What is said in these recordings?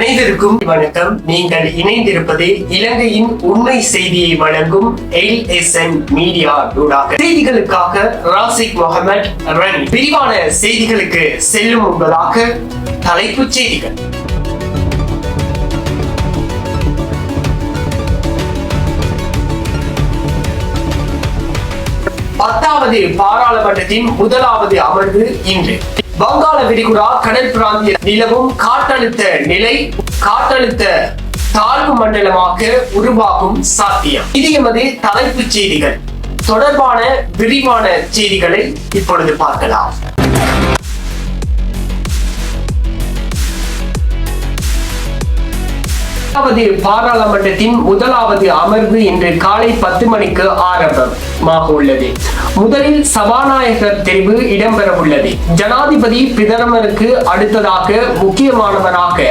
அனைவருக்கும் வணக்கம். நீங்கள் இணைந்திருப்பது இலங்கையின் உண்மை செய்தியை வழங்கும் LSN மீடியா ஊடாக. செய்திகளுக்காக ராசிக் முகமது ரன். விரிவான செய்திகளுக்கு செல்லும் முன்பதாக தலைப்புச் செய்திகள். பத்தாவது பாராளுமன்றத்தின் முதலாவது அமர்வு இன்று. வங்காள விரிகுடா கடல் பிராந்திய நிலவும் காற்றழுத்த நிலை காற்றழுத்த தாழ்வு மண்டலமாக உருவாகும் சாத்தியம். இது எமது தலைப்புச் செய்திகள். தொடர்பான விரிவான செய்திகளை இப்பொழுது பார்க்கலாம். பாராளுமன்றத்தின் முதலாவது அமர்வு இன்று காலை 10 மணிக்கு ஆரம்பமாக உள்ளது. முதலில் சபாநாயகர் தெரிவு இடம்பெற உள்ளது. ஜனாதிபதி பிரதமருக்கு அடுத்ததாக முக்கியமானவராக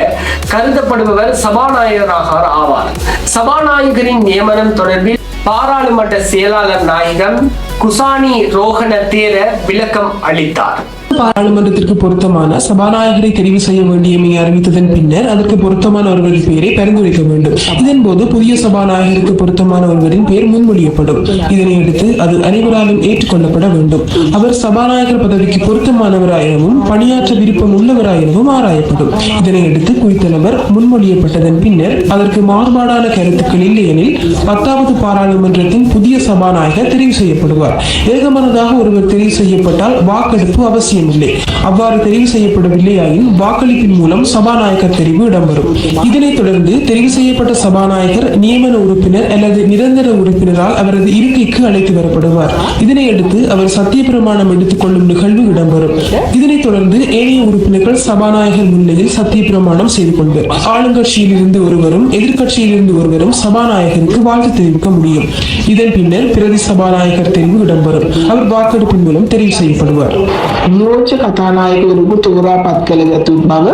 கருதப்படுபவர் சபாநாயகராக ஆவார். சபாநாயகரின் நியமனம் தொடர்பில் பாராளுமன்ற செயலாளர் நாயகம் குசானி ரோஹண தேர விளக்கம் அளித்தார். பாராளுமன்றத்திற்கு பொருத்தமான சபாநாயகரை தெரிவு செய்ய வேண்டியமை அறிவித்ததன் பின்னர் அதற்கு பொருத்தமான ஒருவரின் பெயரை பரிந்துரைக்க வேண்டும். இதன் போது புதிய சபாநாயகருக்கு பொருத்தமான ஒருவரின் பெயர் முன்மொழியப்படும். இதனையடுத்து அது அனைவராலும் ஏற்றுக்கொள்ளப்பட வேண்டும். அவர் சபாநாயகர் பதவிக்கு பொருத்தமானவராயினவும் பணியாற்ற விருப்பம் உள்ளவராயினவும் ஆராயப்படும். இதனையடுத்து குறித்த நபர் முன்மொழியப்பட்டதன் பின்னர் அதற்கு மாறுபாடான கருத்துக்கள் இல்லையெனில் 10வது பாராளுமன்றத்தின் புதிய சபாநாயகர் தெரிவு செய்யப்படுவார். ஏகமனதாக ஒருவர் தெரிவு செய்யப்பட்டால் வாக்கெடுப்பு அவசியம் இல்லை. அவ்வாறு தெரிவு செய்யப்படவில்லையாயின் வாக்களிப்பின் மூலம் சபாநாயகர் தெரிவு இடம்பெறும். இதனைத் தொடர்ந்து தெரிவு செய்யப்பட்ட சபாநாயகர் நியமன உறுப்பினர் அல்லது நிரந்தர உறுப்பினரால் அவரது இருக்கைக்கு அழைத்து வரப்படுவார். இதனையடுத்து அவர் சத்திய பிரமாணம் எடுத்துக் கொள்ளும் நிகழ்வு இடம்பெறும். இதனைத் தொடர்ந்து ஏனைய உறுப்பினர்கள் சபாநாயகர் முன்னிலையில் சத்திய பிரமாணம் செய்து கொள்வர். ஆளுங்கட்சியில் இருந்து ஒருவரும் எதிர்கட்சியில் இருந்து ஒருவரும் சபாநாயகருக்கு வாழ்த்து தெரிவிக்க முடியும். இதன் பின்னர் பிரதி சபாநாயகர் தெரிவு இடம்பெறும். அவர் வாக்கெடுப்பின் மூலம் தெரிவு செய்யப்படுவார். නියෝජ්‍ය කතානායකවරුන්ට තෝරා පත් කළ යුතු බව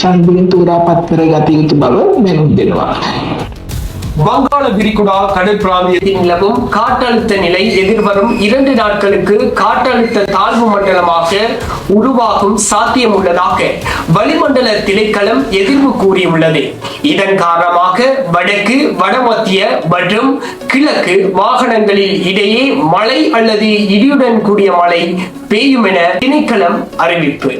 ඡන්දයෙන් තෝරා පත් කර ගත යුතු බව දැනුම් දෙනවා. வங்காள விரிகுடா கடல் பிராந்தியத்தில் நிலவும் காற்றழுத்த நிலை எதிர்வரும் 2 நாட்களுக்கு காற்றழுத்த தாழ்வு மண்டலமாக உருவாகும் சாத்தியம் உள்ளதாக வளிமண்டல திணைக்களம் எதிர்வு கூறியுள்ளது. இதன் காரணமாக வடக்கு, வடமத்திய மற்றும் கிழக்கு மாகாணங்களில் இடையே மழை அல்லது இடியுடன் கூடிய மழை பெய்யும் என திணைக்களம் அறிவிப்பு.